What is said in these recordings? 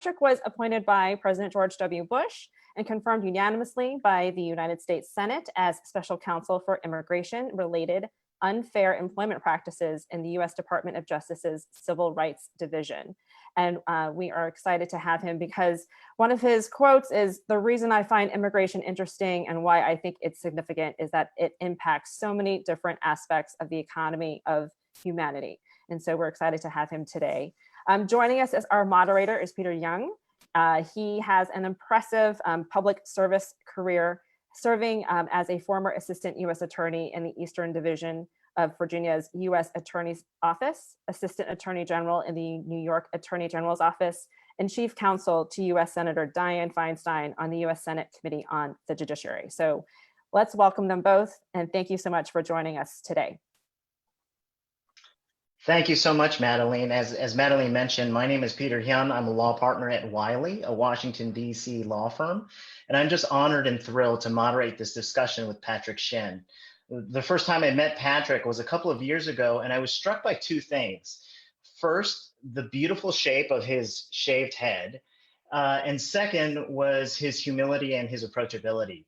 Patrick was appointed by President George W. Bush and confirmed unanimously by the United States Senate as Special Counsel for Immigration-related unfair employment practices in the U.S. Department of Justice's Civil Rights Division. And we are excited to have him because one of his quotes is, "The reason I find immigration interesting and why I think it's significant is that it impacts so many different aspects of the economy of humanity." And so we're excited to have him today. Joining us as our moderator is Peter Young. He has an impressive public service career, serving as a former Assistant U.S. Attorney in the Eastern Division of Virginia's U.S. Attorney's Office, Assistant Attorney General in the New York Attorney General's Office, and Chief Counsel to U.S. Senator Dianne Feinstein on the U.S. Senate Committee on the Judiciary. So let's welcome them both, and thank you so much for joining us today. Thank you so much, Madeline. As Madeline mentioned, my name is Peter Hyun. I'm a law partner at Wiley, a Washington, D.C. law firm, and I'm just honored and thrilled to moderate this discussion with Patrick Shen. The first time I met Patrick was a couple of years ago, and I was struck by two things. First, the beautiful shape of his shaved head, and second was his humility and his approachability.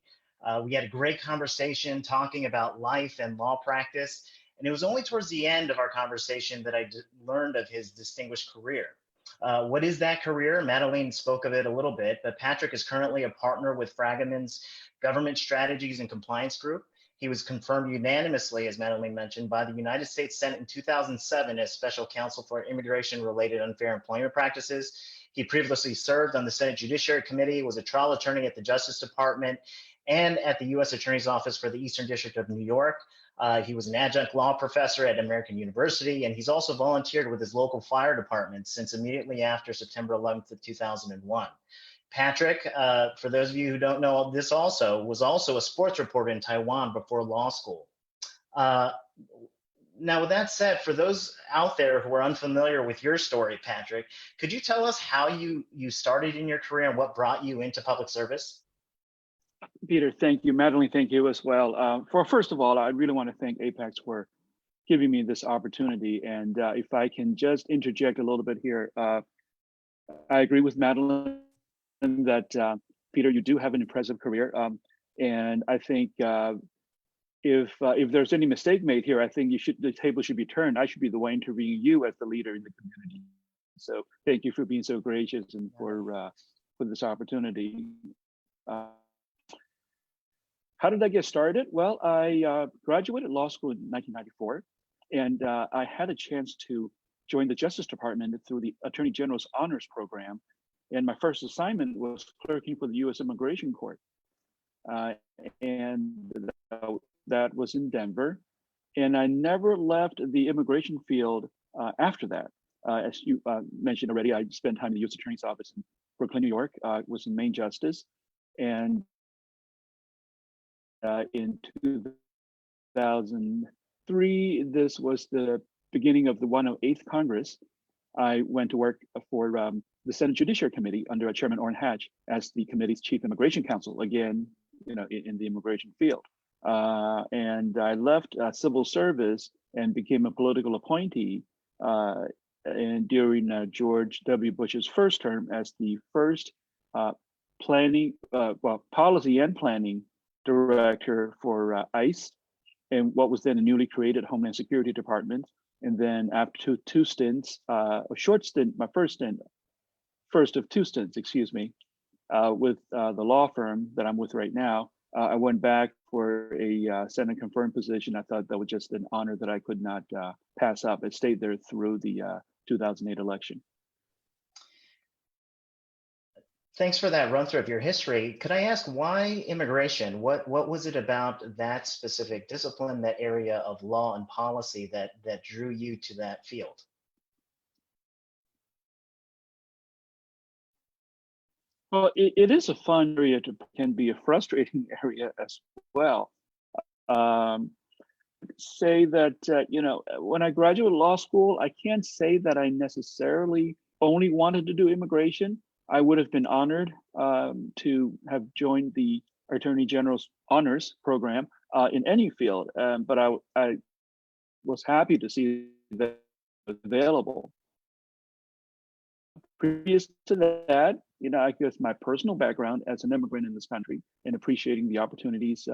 We had a great conversation talking about life and law practice, and it was only towards the end of our conversation that I learned of his distinguished career. What is that career? Madeline spoke of it a little bit, but Patrick is currently a partner with Fragomen's Government Strategies and Compliance Group. He was confirmed unanimously, as Madeline mentioned, by the United States Senate in 2007 as Special Counsel for Immigration-related unfair employment practices. He previously served on the Senate Judiciary Committee, was a trial attorney at the Justice Department, and at the U.S. Attorney's Office for the Eastern District of New York. He was an adjunct law professor at American University, and he's also volunteered with his local fire department since immediately after September 11th of 2001. Patrick, for those of you who don't know this was also a sports reporter in Taiwan before law school. Now, with that said, for those out there who are unfamiliar with your story, Patrick, could you tell us how you started in your career and what brought you into public service? Peter, thank you. Madeline, thank you as well. First of all, I really want to thank APAICS for giving me this opportunity. And if I can just interject a little bit here, I agree with Madeline that, Peter, you do have an impressive career. And I think if there's any mistake made here, I think the table should be turned. I should be the one interviewing you as the leader in the community. So thank you for being so gracious and for this opportunity. How did I get started? Well, I graduated law school in 1994, and I had a chance to join the Justice Department through the Attorney General's Honors Program. And my first assignment was clerking for the U.S. Immigration Court. And that was in Denver. And I never left the immigration field after that. As you mentioned already, I spent time in the U.S. Attorney's Office in Brooklyn, New York, was the main justice. And in 2003, this was the beginning of the 108th Congress. I went to work for the Senate Judiciary Committee under Chairman Orrin Hatch as the committee's Chief Immigration Counsel, again, in the immigration field. And I left civil service and became a political appointee and during George W. Bush's first term as the first policy and planning director for ICE and what was then a newly created Homeland Security Department. And then after two stints, a short stint, my first of two stints, excuse me, with the law firm that I'm with right now, I went back for a Senate confirmed position. I thought that was just an honor that I could not pass up. I stayed there through the 2008 election. Thanks for that run through of your history. Could I ask why immigration? What was it about that specific discipline, that area of law and policy that drew you to that field? Well, it is a fun area, can be a frustrating area as well. Say that, when I graduated law school, I can't say that I necessarily only wanted to do immigration. I would have been honored to have joined the Attorney General's Honors Program in any field, but I was happy to see that available. Previous to that, I guess my personal background as an immigrant in this country and appreciating the opportunities,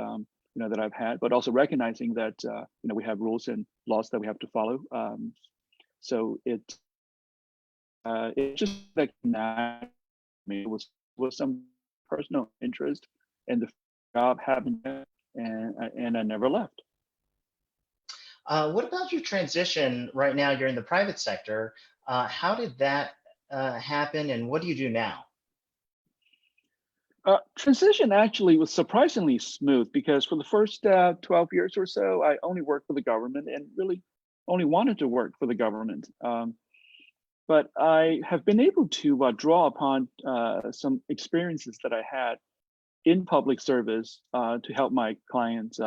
that I've had, but also recognizing that, we have rules and laws that we have to follow. So it just like it was some personal interest and the job happened, and I never left. What about your transition right now? You're in the private sector. How did that happen, and what do you do now? Transition actually was surprisingly smooth because for the first 12 years or so, I only worked for the government and really only wanted to work for the government. But I have been able to draw upon some experiences that I had in public service to help my clients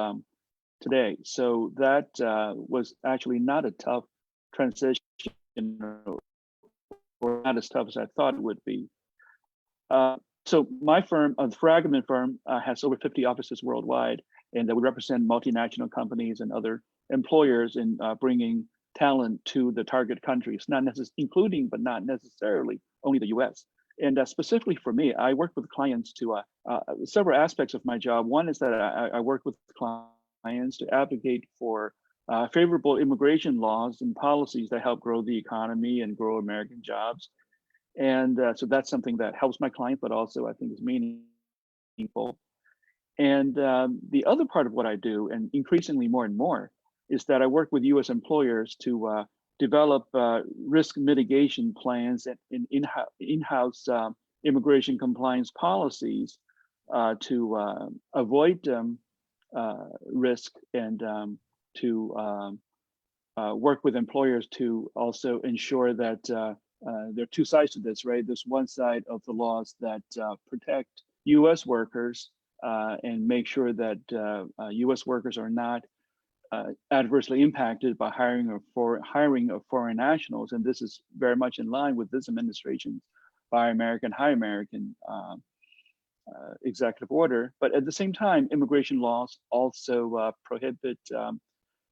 today. So that was actually not a tough transition, or not as tough as I thought it would be. So my firm, the Fragomen firm, has over 50 offices worldwide, and we represent multinational companies and other employers in bringing talent to the target countries, not necessarily including, but not necessarily only the U.S. And specifically for me, I work with clients to several aspects of my job. One is that I work with clients to advocate for favorable immigration laws and policies that help grow the economy and grow American jobs. And so that's something that helps my client, but also I think is meaningful. And the other part of what I do, and increasingly more and more, is that I work with U.S. employers to develop risk mitigation plans and in-house immigration compliance policies to avoid risk, and to work with employers to also ensure that there are two sides to this, right? There's one side of the laws that protect U.S. workers and make sure that U.S. workers are not adversely impacted by hiring of foreign nationals, and this is very much in line with this administration's Buy American, Hire American executive order. But at the same time, immigration laws also prohibit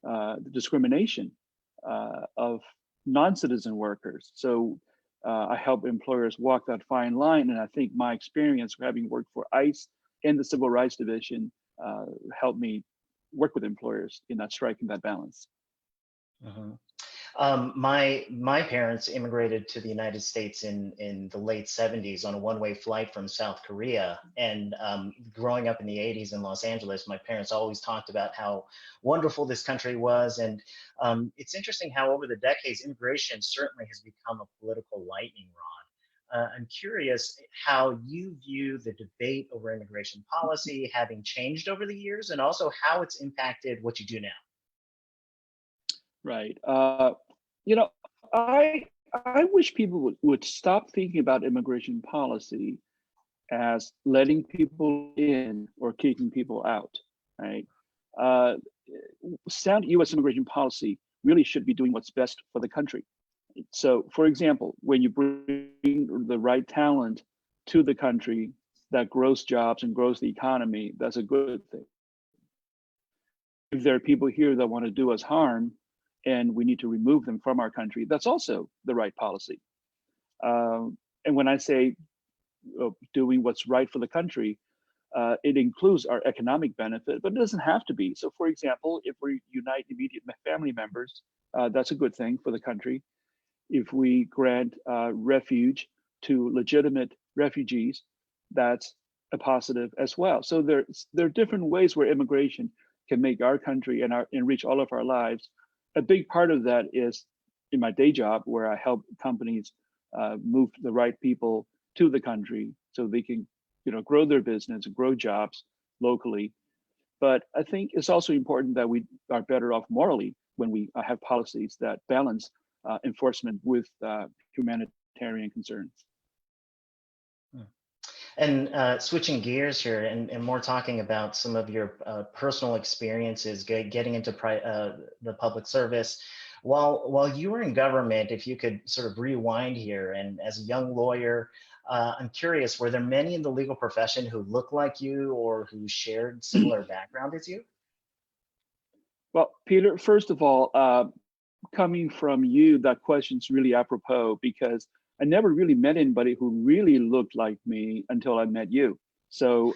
the discrimination of non-citizen workers. So I help employers walk that fine line, and I think my experience having worked for ICE and the Civil Rights Division helped me work with employers in that striking that balance. My parents immigrated to the United States in the late 70s on a one-way flight from South Korea. And growing up in the 80s in Los Angeles, my parents always talked about how wonderful this country was. And it's interesting how over the decades, immigration certainly has become a political lightning rod. I'm curious how you view the debate over immigration policy having changed over the years, and also how it's impacted what you do now. Right. I wish people would stop thinking about immigration policy as letting people in or kicking people out, right? Sound U.S. immigration policy really should be doing what's best for the country. So, for example, when you bring the right talent to the country that grows jobs and grows the economy, that's a good thing. If there are people here that want to do us harm, and we need to remove them from our country, that's also the right policy. And when I say doing what's right for the country, it includes our economic benefit, but it doesn't have to be. So for example, if we unite immediate family members, that's a good thing for the country. If we grant refuge to legitimate refugees, that's a positive as well. So there are different ways where immigration can make our country and enrich all of our lives. A big part of that is in my day job, where I help companies move the right people to the country so they can, grow their business and grow jobs locally. But I think it's also important that we are better off morally when we have policies that balance enforcement with humanitarian concerns. And switching gears here and more talking about some of your personal experiences getting into the public service. While you were in government, if you could sort of rewind here, and as a young lawyer, I'm curious, were there many in the legal profession who looked like you or who shared similar background as you? Well, Peter, first of all, coming from you, that question's really apropos, because I never really met anybody who really looked like me until I met you. So,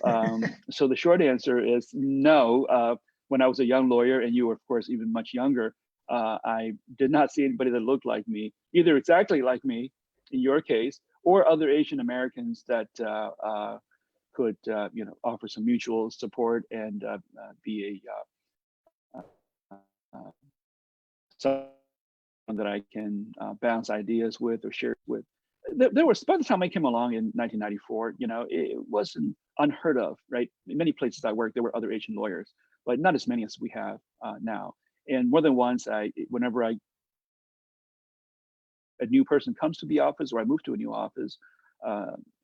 so the short answer is no. When I was a young lawyer, and you were, of course, even much younger, I did not see anybody that looked like me, either exactly like me, in your case, or other Asian Americans that could, offer some mutual support and be someone that I can bounce ideas with or share with. There was, by the time I came along in 1994, it wasn't unheard of, right? In many places I worked, there were other Asian lawyers, but not as many as we have now. And more than once, whenever a new person comes to the office or I move to a new office,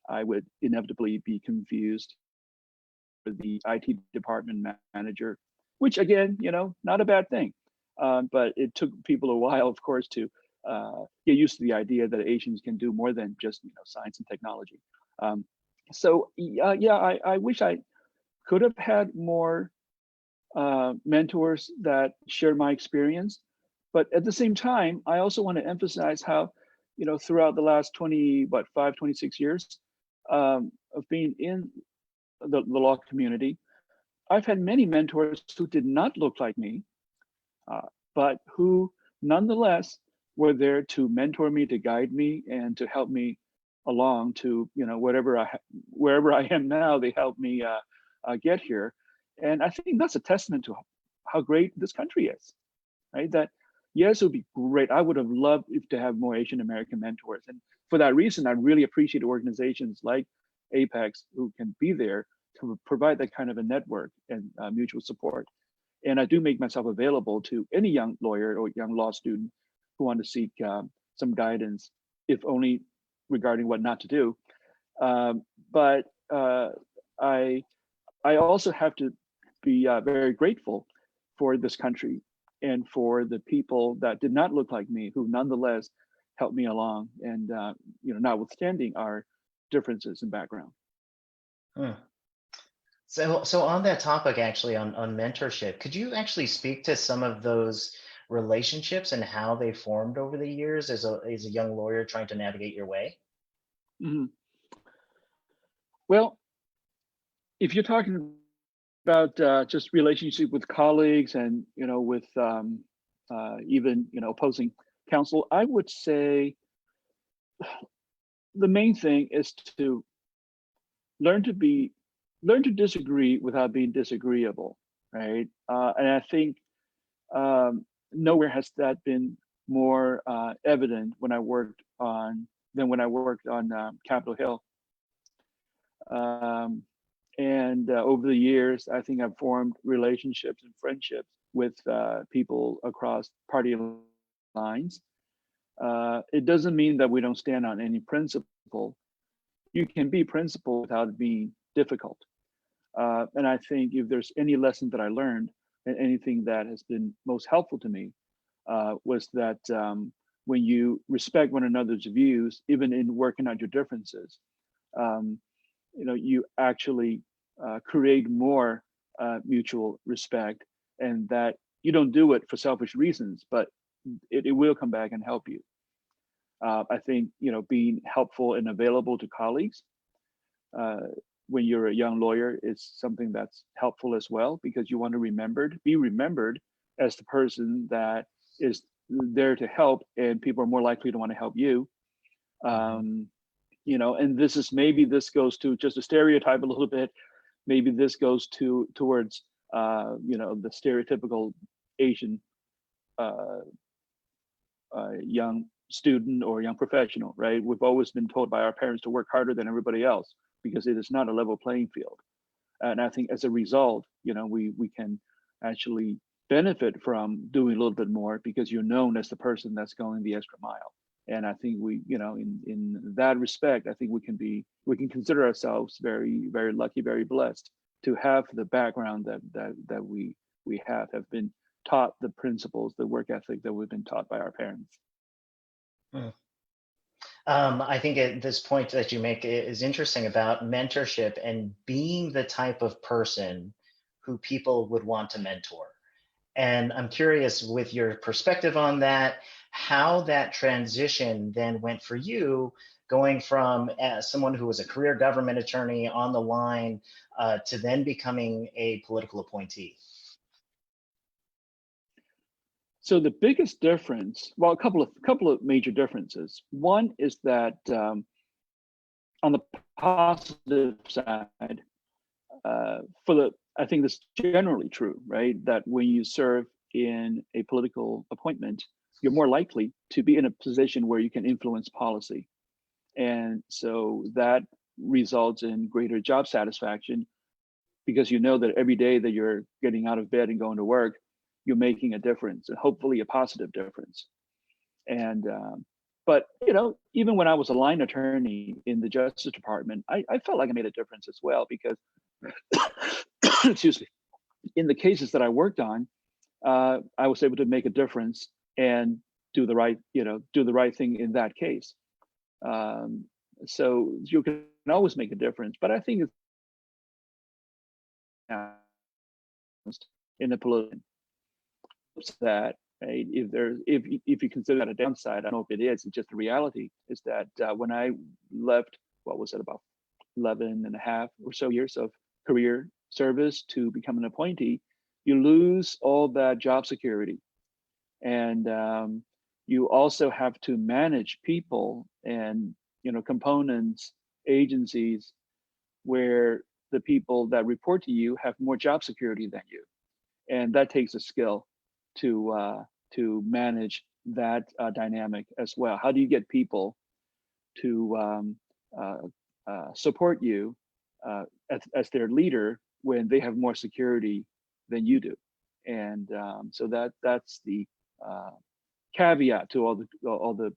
I would inevitably be confused with the IT department manager, which again, not a bad thing. But it took people a while, of course, to get used to the idea that Asians can do more than just science and technology. I wish I could have had more mentors that shared my experience. But at the same time, I also want to emphasize how, throughout the last 26 years of being in the law community, I've had many mentors who did not look like me, but who nonetheless were there to mentor me, to guide me, and to help me along to wherever I am now. They helped me get here, and I think that's a testament to how great this country is, right? That yes, it would be great. I would have loved to have more Asian American mentors, and for that reason, I really appreciate organizations like APAICS who can be there to provide that kind of a network and mutual support. And I do make myself available to any young lawyer or young law student who want to seek some guidance, if only regarding what not to do. But I also have to be very grateful for this country and for the people that did not look like me, who nonetheless helped me along, and notwithstanding our differences in background. Hmm. So on that topic, actually, on mentorship, could you actually speak to some of those relationships and how they formed over the years as a young lawyer trying to navigate your way? Mm-hmm. Well, if you're talking about just relationship with colleagues and with even opposing counsel, I would say the main thing is to learn to disagree without being disagreeable, right? And I think nowhere has that been more evident when I worked on Capitol Hill. And over the years, I think I've formed relationships and friendships with people across party lines. It doesn't mean that we don't stand on any principle. You can be principled without being difficult. And I think if there's any lesson that I learned and anything that has been most helpful to me was that when you respect one another's views, even in working out your differences, you actually create more mutual respect, and that you don't do it for selfish reasons, but it will come back and help you. I think, being helpful and available to colleagues when you're a young lawyer is something that's helpful as well, because you want to be remembered as the person that is there to help, and people are more likely to want to help you. And maybe this goes to just a stereotype a little bit. Maybe this goes towards the stereotypical Asian young student or young professional, right? We've always been told by our parents to work harder than everybody else because it is not a level playing field. And I think as a result, we can actually benefit from doing a little bit more because you're known as the person that's going the extra mile. And I think we, in that respect, I think we can consider ourselves very, very lucky, very blessed to have the background that we have been taught the principles, the work ethic that we've been taught by our parents. I think at this point that you make is interesting about mentorship and being the type of person who people would want to mentor. And I'm curious with your perspective on that, how that transition then went for you, going from someone who was a career government attorney on the line to then becoming a political appointee. So the biggest difference, well, a couple of major differences. One is that on the positive side, I think this is generally true, right? That when you serve in a political appointment, you're more likely to be in a position where you can influence policy. And so that results in greater job satisfaction, because you know that every day that you're getting out of bed and going to work, you're making a difference, and hopefully a positive difference. And but even when I was a line attorney in the Justice Department, I felt like I made a difference as well, because excuse me, in the cases that I worked on, I was able to make a difference and do the right thing in that case. So you can always make a difference, but I think it's in the political that, right, if you consider that a downside, I don't know if it is, it's just the reality is that when I left, what was it, about 11 and a half or so years of career service to become an appointee, you lose all that job security. And you also have to manage people and components, agencies, where the people that report to you have more job security than you. And that takes a skill to manage that dynamic as well. How do you get people to support you as their leader when they have more security than you do? And so that's the caveat to all the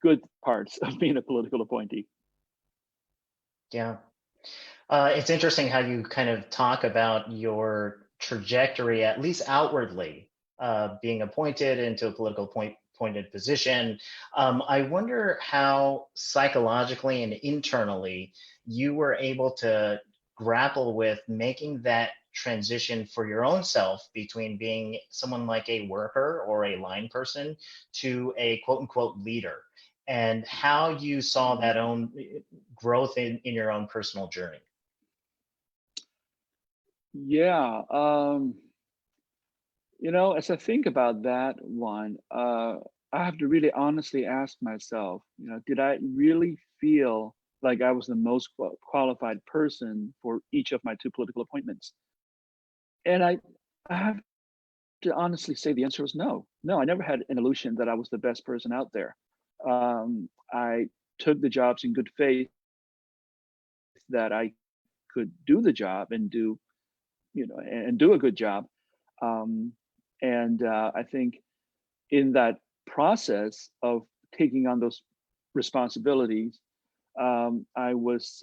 good parts of being a political appointee. Yeah. It's interesting how you kind of talk about your trajectory, at least outwardly, being appointed into a political appointed position. I wonder how psychologically and internally you were able to grapple with making that transition for your own self between being someone like a worker or a line person to a quote unquote leader, and how you saw that own growth in your own personal journey. Yeah, as I think about that one, I have to really honestly ask myself, did I really feel like I was the most qualified person for each of my 2 political appointments? And I have to honestly say the answer was no. No, I never had an illusion that I was the best person out there. I took the jobs in good faith that I could do the job and do a good job. I think in that process of taking on those responsibilities, I was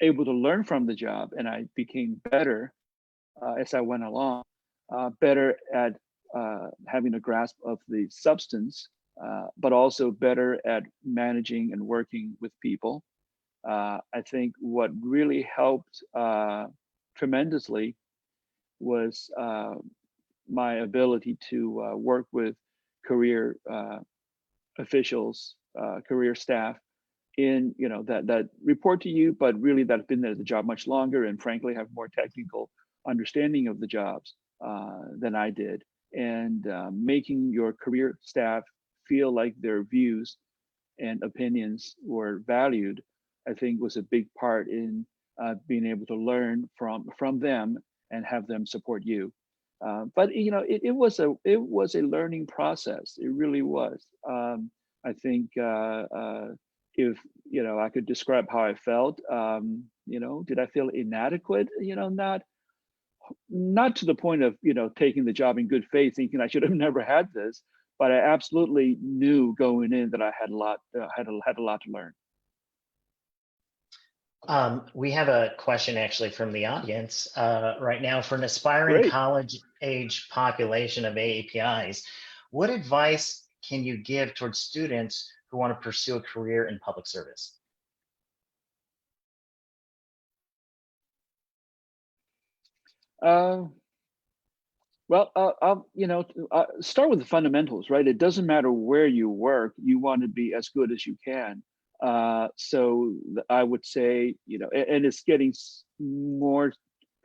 able to learn from the job, and I became better as I went along, better at having a grasp of the substance, but also better at managing and working with people. I think what really helped tremendously was my ability to work with career officials, career staff that report to you, but really that have been there at the job much longer and frankly have more technical understanding of the jobs than I did. And making your career staff feel like their views and opinions were valued, I think was a big part in being able to learn from them and have them support you. But it was a learning process. It really was. I think if I could describe how I felt, did I feel inadequate? Not to the point of taking the job in good faith, thinking I should have never had this. But I absolutely knew going in that I had a lot to learn. We have a question actually from the audience right now. For an aspiring Great. college-age population of APIs, what advice can you give towards students who want to pursue a career in public service? Well, start with the fundamentals, right? It doesn't matter where you work; you want to be as good as you can. I would say, and it's getting more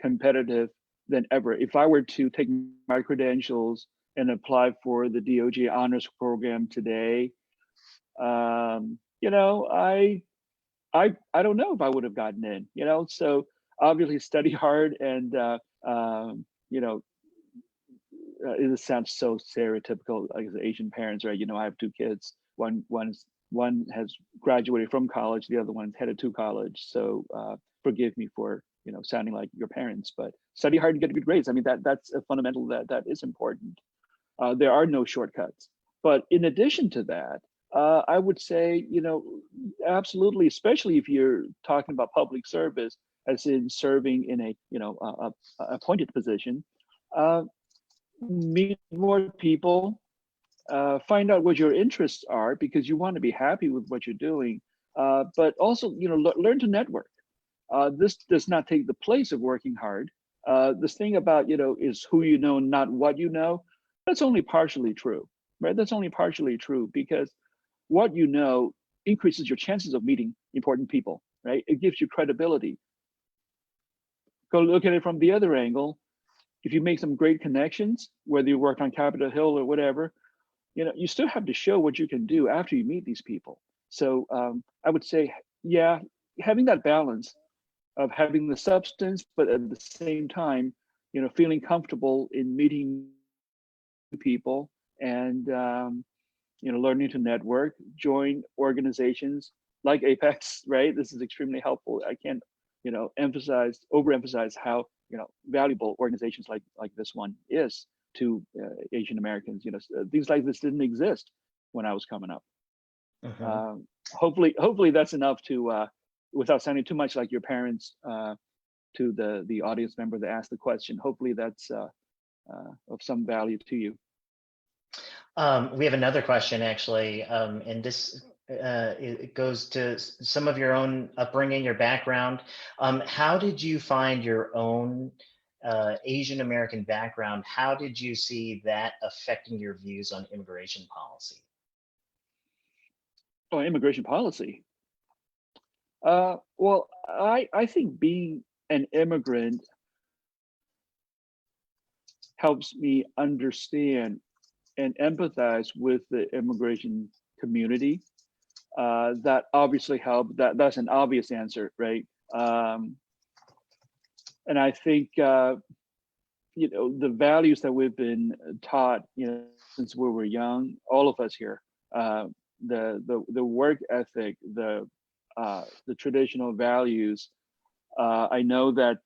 competitive than ever. If I were to take my credentials and apply for the DOJ honors program today, I don't know if I would have gotten in. So obviously study hard and um, you know it sounds so stereotypical, like as Asian parents, right? I have two kids. One has graduated from college, the other one's headed to college. So forgive me for sounding like your parents, but study hard and get good grades. I mean that's a fundamental that is important. There are no shortcuts. But in addition to that, I would say absolutely, especially if you're talking about public service, as in serving in a appointed position. Meet more people, find out what your interests are because you want to be happy with what you're doing, but also learn to network. This does not take the place of working hard. This thing about is who you know, not what you know. That's only partially true, right? That's only partially true because what you know increases your chances of meeting important people, right? It gives you credibility. Go look at it from the other angle. If you make some great connections, whether you work on Capitol Hill or whatever, you still have to show what you can do after you meet these people. So I would say, yeah, having that balance of having the substance, but at the same time, feeling comfortable in meeting people and learning to network, join organizations like APAICS, right? This is extremely helpful. I can't overemphasize how valuable organizations like this one is to Asian Americans. Things like this didn't exist when I was coming up. Hopefully that's enough to without sounding too much like your parents, to the audience member that asked the question. Hopefully that's of some value to you. We have another question actually, and this it goes to some of your own upbringing, your background. How did you find your own Asian American background? How did you see that affecting your views on immigration policy? Oh, immigration policy. Well, I think being an immigrant helps me understand and empathize with the immigration community. That obviously helped. That's an obvious answer, right? And I think the values that we've been taught, since we were young, all of us here, the work ethic, the traditional values. I know that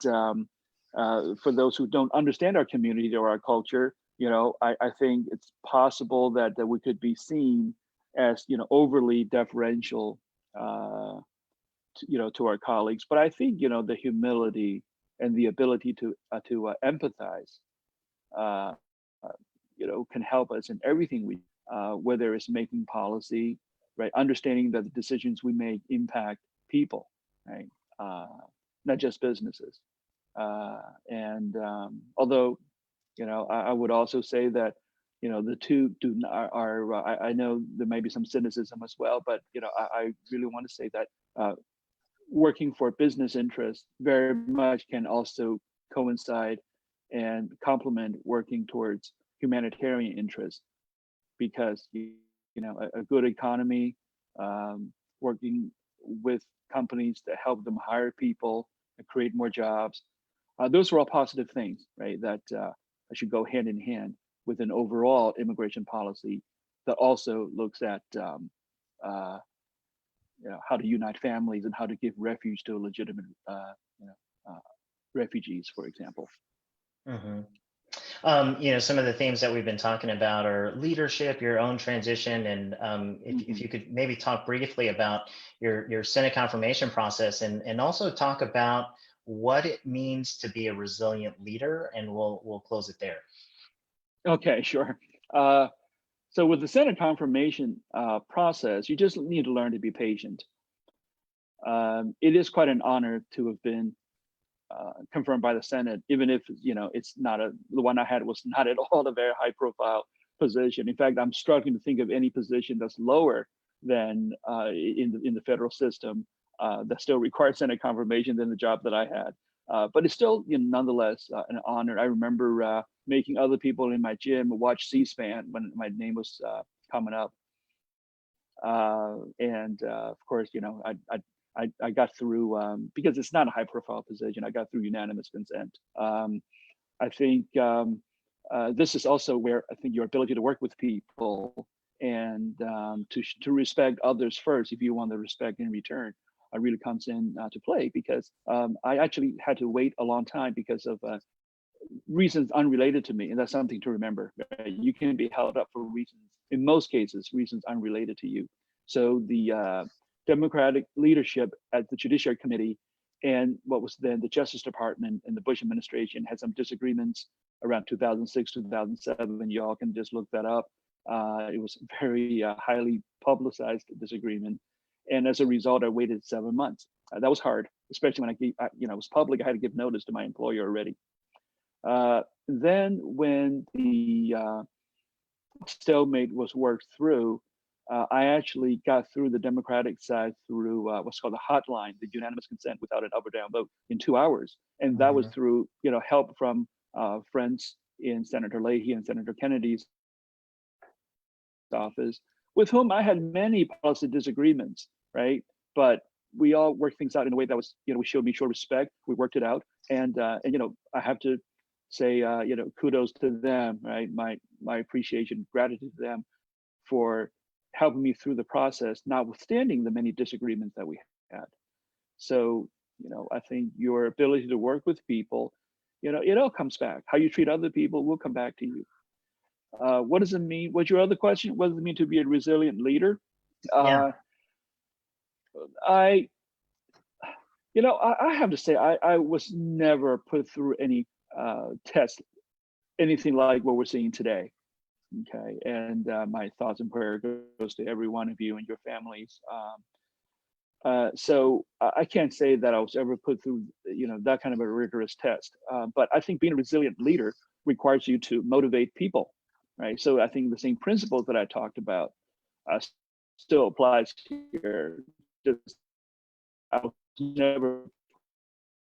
for those who don't understand our community or our culture, I think it's possible that we could be seen as overly deferential to our colleagues. But I think the humility and the ability to empathize can help us in everything we whether it's making policy, right, understanding that the decisions we make impact people, right, not just businesses. And although I would also say that the two I know there may be some cynicism as well, but I really want to say that working for business interests very much can also coincide and complement working towards humanitarian interests, because a good economy, working with companies that help them hire people and create more jobs, those are all positive things, right? That should go hand in hand with an overall immigration policy that also looks at how to unite families and how to give refuge to legitimate refugees, for example. Mm-hmm. Some of the themes that we've been talking about are leadership, your own transition, and if you could maybe talk briefly about your Senate confirmation process, and also talk about what it means to be a resilient leader, and we'll close it there. Okay, sure. So with the Senate confirmation process, you just need to learn to be patient. It is quite an honor to have been confirmed by the Senate, even if it's not the one I had was not at all a very high profile position. In fact, I'm struggling to think of any position that's lower than in the federal system that still requires Senate confirmation than the job that I had. But it's still, nonetheless, an honor. I remember making other people in my gym watch C-SPAN when my name was coming up, and of course, I got through because it's not a high-profile position. I got through unanimous consent. I think this is also where I think your ability to work with people and to respect others first, if you want the respect in return, really comes in to play, because I actually had to wait a long time because of reasons unrelated to me, and that's something to remember. Right? You can be held up for reasons, in most cases, reasons unrelated to you. So the Democratic leadership at the Judiciary Committee and what was then the Justice Department and the Bush administration had some disagreements around 2006, 2007. You all can just look that up. It was a very highly publicized disagreement. And as a result, I waited 7 months. That was hard, especially when it was public. I had to give notice to my employer already. Then when the stalemate was worked through, I actually got through the Democratic side through what's called the hotline, the unanimous consent without an up or down vote, in 2 hours. And that was through help from friends in Senator Leahy and Senator Kennedy's office, with whom I had many policy disagreements, right? But we all worked things out in a way that was, we showed mutual respect. We worked it out, and I have to say, kudos to them, right? My appreciation, gratitude to them for helping me through the process, notwithstanding the many disagreements that we had. So, I think your ability to work with people, it all comes back. How you treat other people will come back to you. What does it mean? What's your other question? What does it mean to be a resilient leader? Yeah. I have to say, I was never put through any test, anything like what we're seeing today. Okay, and my thoughts and prayer goes to every one of you and your families. So I can't say that I was ever put through, that kind of a rigorous test. But I think being a resilient leader requires you to motivate people, right? So I think the same principles that I talked about still applies here. Just I was never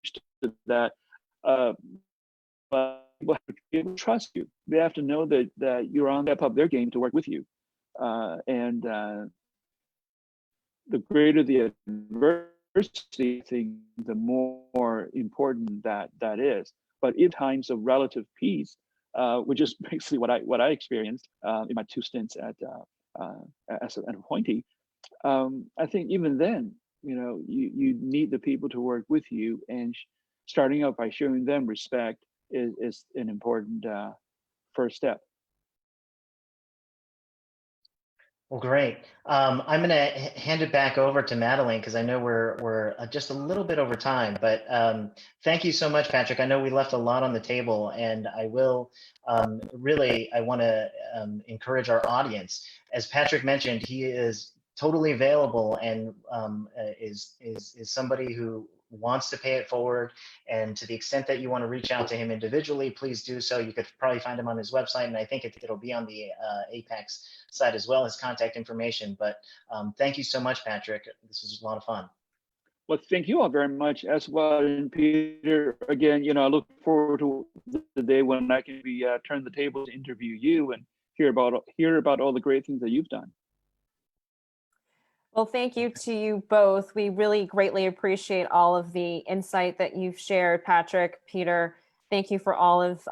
pushed to that, but people have to be able to trust you. They have to know that you're on step up their game to work with you, and the greater the adversity, I think, the more important that is. But in times of relative peace, which is basically what I experienced in my 2 stints as an appointee, I think even then, you need the people to work with you, and starting out by showing them respect is an important first step. Well, great. I'm going to hand it back over to Madeline, because I know we're just a little bit over time. But thank you so much, Patrick. I know we left a lot on the table, and I will I want to encourage our audience. As Patrick mentioned, he is totally available and is somebody who wants to pay it forward. And to the extent that you want to reach out to him individually, please do so. You could probably find him on his website, and I think it'll be on the APAICS site as well, his contact information. But thank you so much, Patrick. This was a lot of fun. Well, thank you all very much as well. And Peter, again, I look forward to the day when I can be turn the table to interview you and hear about all the great things that you've done. Well, thank you to you both. We really greatly appreciate all of the insight that you've shared, Patrick, Peter. Thank you for all of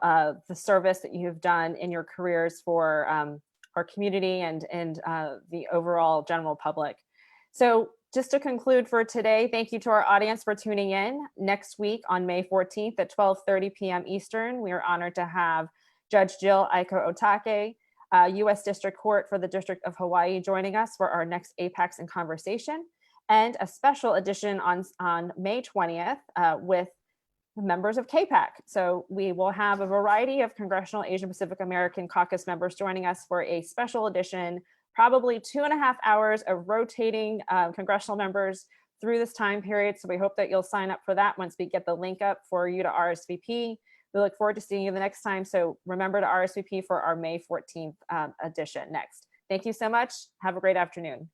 the service that you have done in your careers for our community and the overall general public. So just to conclude for today, thank you to our audience for tuning in. Next week on May 14th at 12:30 p.m. Eastern, we are honored to have Judge Jill Aiko Otake, U.S. District Court for the District of Hawaii, joining us for our next APAICS in Conversation, and a special edition on May 20th with members of KPAC. So we will have a variety of Congressional Asian Pacific American Caucus members joining us for a special edition, probably 2.5 hours of rotating congressional members through this time period. So we hope that you'll sign up for that once we get the link up for you to RSVP. We look forward to seeing you the next time. So remember to RSVP for our May 14th edition next. Thank you so much. Have a great afternoon.